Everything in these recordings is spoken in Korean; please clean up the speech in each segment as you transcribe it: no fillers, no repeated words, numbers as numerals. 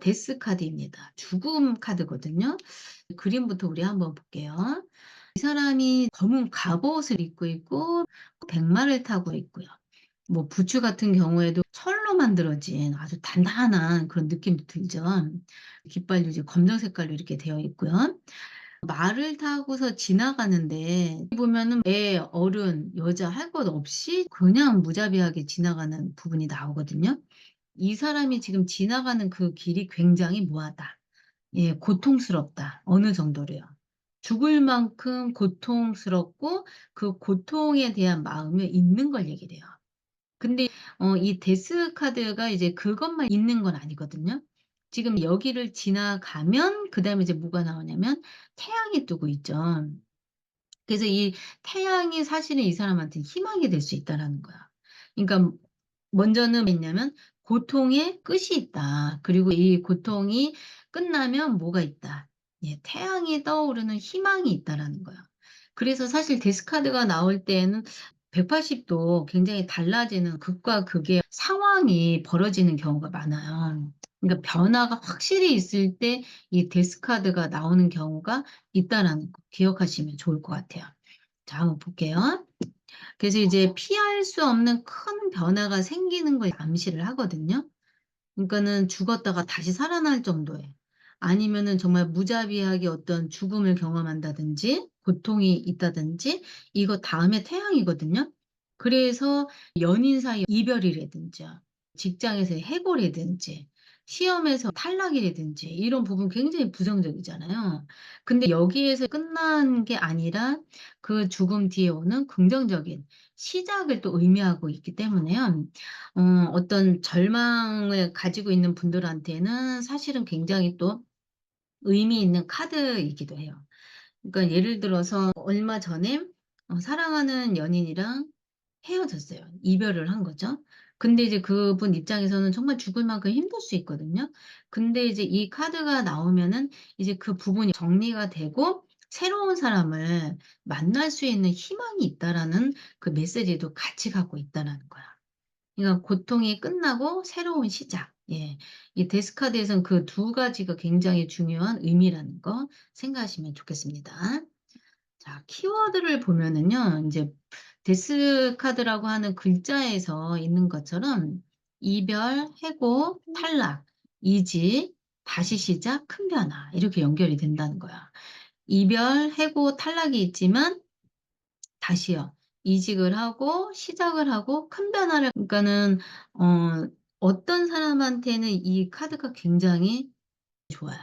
데스 카드입니다. 죽음 카드거든요. 그림부터 우리 한번 볼게요. 이 사람이 검은 갑옷을 입고 있고 백마를 타고 있고요. 뭐 부츠 같은 경우에도 철로 만들어진 아주 단단한 그런 느낌도 들죠. 깃발도 이제 검정 색깔로 이렇게 되어 있고요. 말을 타고서 지나가는데 보면은 애, 어른, 여자 할 것 없이 그냥 무자비하게 지나가는 부분이 나오거든요. 이 사람이 지금 지나가는 그 길이 굉장히 뭐하다. 예, 고통스럽다. 어느 정도로요. 죽을 만큼 고통스럽고 그 고통에 대한 마음이 있는 걸 얘기를 해요. 근데 이 데스 카드가 이제 그것만 있는 건 아니거든요. 지금 여기를 지나가면 그다음에 이제 뭐가 나오냐면 태양이 뜨고 있죠. 그래서 이 태양이 사실은 이 사람한테는 희망이 될 수 있다라는 거야. 그러니까 먼저는 뭐냐면 고통의 끝이 있다. 그리고 이 고통이 끝나면 뭐가 있다. 예, 태양이 떠오르는 희망이 있다라는 거야. 그래서 사실 데스카드가 나올 때에는 180도 굉장히 달라지는 극과 극의 상황이 벌어지는 경우가 많아요. 그러니까 변화가 확실히 있을 때 이 데스카드가 나오는 경우가 있다라는 거 기억하시면 좋을 것 같아요. 자, 한번 볼게요. 그래서 이제 피할 수 없는 큰 변화가 생기는 걸 암시를 하거든요. 그러니까는 죽었다가 다시 살아날 정도의 아니면은 정말 무자비하게 어떤 죽음을 경험한다든지 고통이 있다든지 이거 다음에 태양이거든요. 그래서 연인 사이 이별이라든지 직장에서의 해고라든지 시험에서 탈락이라든지 이런 부분 굉장히 부정적이잖아요. 근데 여기에서 끝난 게 아니라 그 죽음 뒤에 오는 긍정적인 시작을 또 의미하고 있기 때문에요. 어떤 절망을 가지고 있는 분들한테는 사실은 굉장히 또 의미 있는 카드이기도 해요. 그러니까 예를 들어서 얼마 전에 사랑하는 연인이랑 헤어졌어요. 이별을 한 거죠. 근데 이제 그분 입장에서는 정말 죽을 만큼 힘들 수 있거든요. 근데 이제 이 카드가 나오면은 이제 그 부분이 정리가 되고 새로운 사람을 만날 수 있는 희망이 있다라는 그 메시지도 같이 갖고 있다라는 거야. 그러니까 고통이 끝나고 새로운 시작. 예. 이 데스카드에서는 그 두 가지가 굉장히 중요한 의미라는 거 생각하시면 좋겠습니다. 자, 키워드를 보면은요. 인제 데스카드라고 하는 글자에서 있는 것처럼 이별, 해고, 탈락, 이직, 다시 시작, 큰 변화 이렇게 연결이 된다는 거야. 이별, 해고, 탈락이 있지만 다시요. 이직을 하고 시작을 하고 큰 변화를 그러니까는 어 어떤 사람한테는 이 카드가 굉장히 좋아요.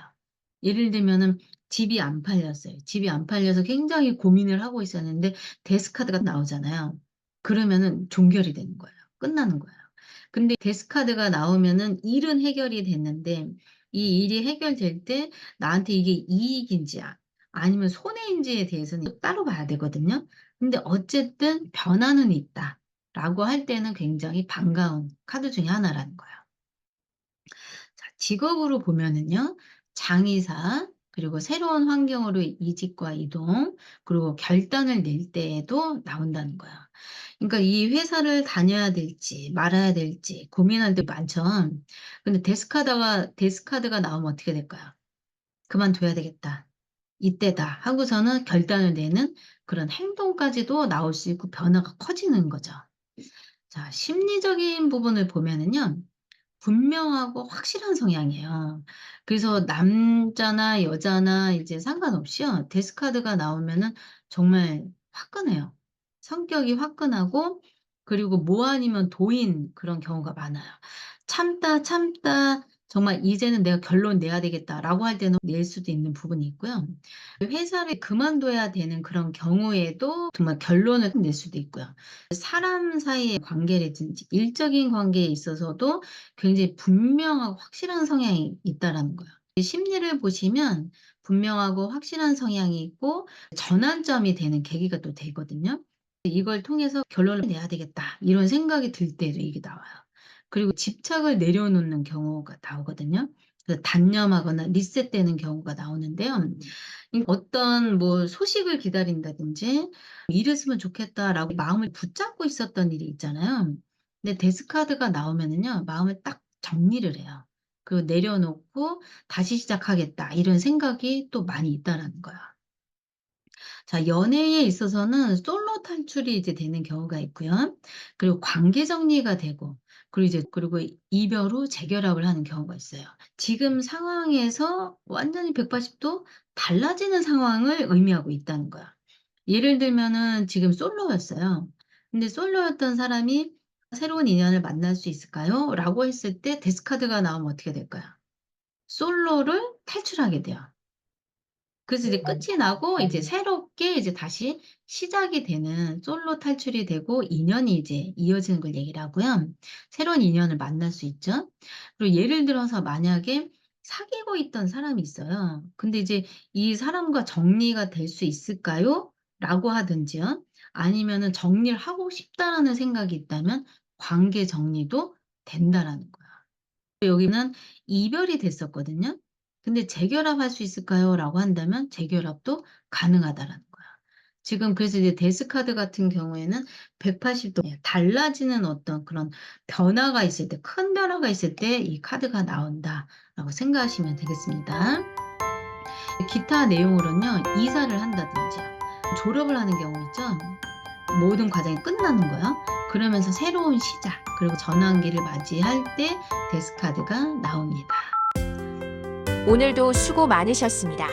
예를 들면은 집이 안 팔렸어요. 집이 안 팔려서 굉장히 고민을 하고 있었는데 데스 카드가 나오잖아요. 그러면은 종결이 되는 거예요. 끝나는 거예요. 근데 데스 카드가 나오면은 일은 해결이 됐는데 이 일이 해결될 때 나한테 이게 이익인지 아니면 손해인지에 대해서는 또 따로 봐야 되거든요. 근데 어쨌든 변화는 있다라고 할 때는 굉장히 반가운 카드 중에 하나라는 거예요. 자, 직업으로 보면은요. 장의사 그리고 새로운 환경으로 이직과 이동 그리고 결단을 낼 때에도 나온다는 거야. 그러니까 이 회사를 다녀야 될지 말아야 될지 고민할 때 많죠. 근데 데스카드가 나오면 어떻게 될까요? '그만둬야 되겠다. 이때다.' 하고서는 결단을 내는 그런 행동까지도 나올 수 있고 변화가 커지는 거죠. 자, 심리적인 부분을 보면은요. 분명하고 확실한 성향이에요. 그래서 남자나 여자나 이제 상관없이요. 데스카드가 나오면은 정말 화끈해요. 성격이 화끈하고 그리고 뭐 아니면 도인 그런 경우가 많아요. 참다 참다 정말 '이제는 내가 결론 내야 되겠다.'라고 할 때는 낼 수도 있는 부분이 있고요. 회사를 그만둬야 되는 그런 경우에도 정말 결론을 낼 수도 있고요. 사람 사이의 관계라든지 일적인 관계에 있어서도 굉장히 분명하고 확실한 성향이 있다라는 거예요. 이 심리를 보시면 분명하고 확실한 성향이 있고 전환점이 되는 계기가 또 되거든요. 이걸 통해서 '결론을 내야 되겠다.' 이런 생각이 들 때도 이게 나와요. 그리고 집착을 내려놓는 경우가 나오거든요. 그래서 단념하거나 리셋되는 경우가 나오는데요. 이 어떤 뭐 소식을 기다린다든지 '이랬으면 좋겠다.'라고 마음을 붙잡고 있었던 일이 있잖아요. 근데 데스카드가 나오면은요. 마음을 딱 정리를 해요. 그리고 내려놓고 '다시 시작하겠다.' 이런 생각이 또 많이 있다라는 거야. 자, 연애에 있어서는 솔로 탈출이 이제 되는 경우가 있고요. 그리고 관계 정리가 되고, 그리고 이별 후 재결합을 하는 경우가 있어요. 지금 상황에서 완전히 180도 달라지는 상황을 의미하고 있다는 거야. 예를 들면은 지금 솔로였어요. 근데 솔로였던 사람이 "새로운 인연을 만날 수 있을까요?" 라고 했을 때 데스카드가 나오면 어떻게 될까요? 솔로를 탈출하게 돼요. 그래서 이제 끝이 나고 이제 새롭게 이제 다시 시작이 되는, 솔로 탈출이 되고 인연이 이제 이어지는 걸 얘기를 하고요. 새로운 인연을 만날 수 있죠. 그리고 예를 들어서 만약에 사귀고 있던 사람이 있어요. 근데 이제 "이 사람과 정리가 될 수 있을까요?" 라고 하든지요. 아니면은 '정리를 하고 싶다.'라는 생각이 있다면 관계 정리도 된다라는 거야. 여기는 이별이 됐었거든요. 근데 "재결합할 수 있을까요?"라고 한다면 재결합도 가능하다라는 거야. 지금 그래서 이제 데스카드 같은 경우에는 180도 달라지는 어떤 그런 변화가 있을 때, 큰 변화가 있을 때 이 카드가 나온다라고 생각하시면 되겠습니다. 기타 내용으로는요, 이사를 한다든지 졸업을 하는 경우 있죠. 모든 과정이 끝나는 거예요. 그러면서 새로운 시작, 그리고 전환기를 맞이할 때 데스카드가 나옵니다. 오늘도 수고 많으셨습니다.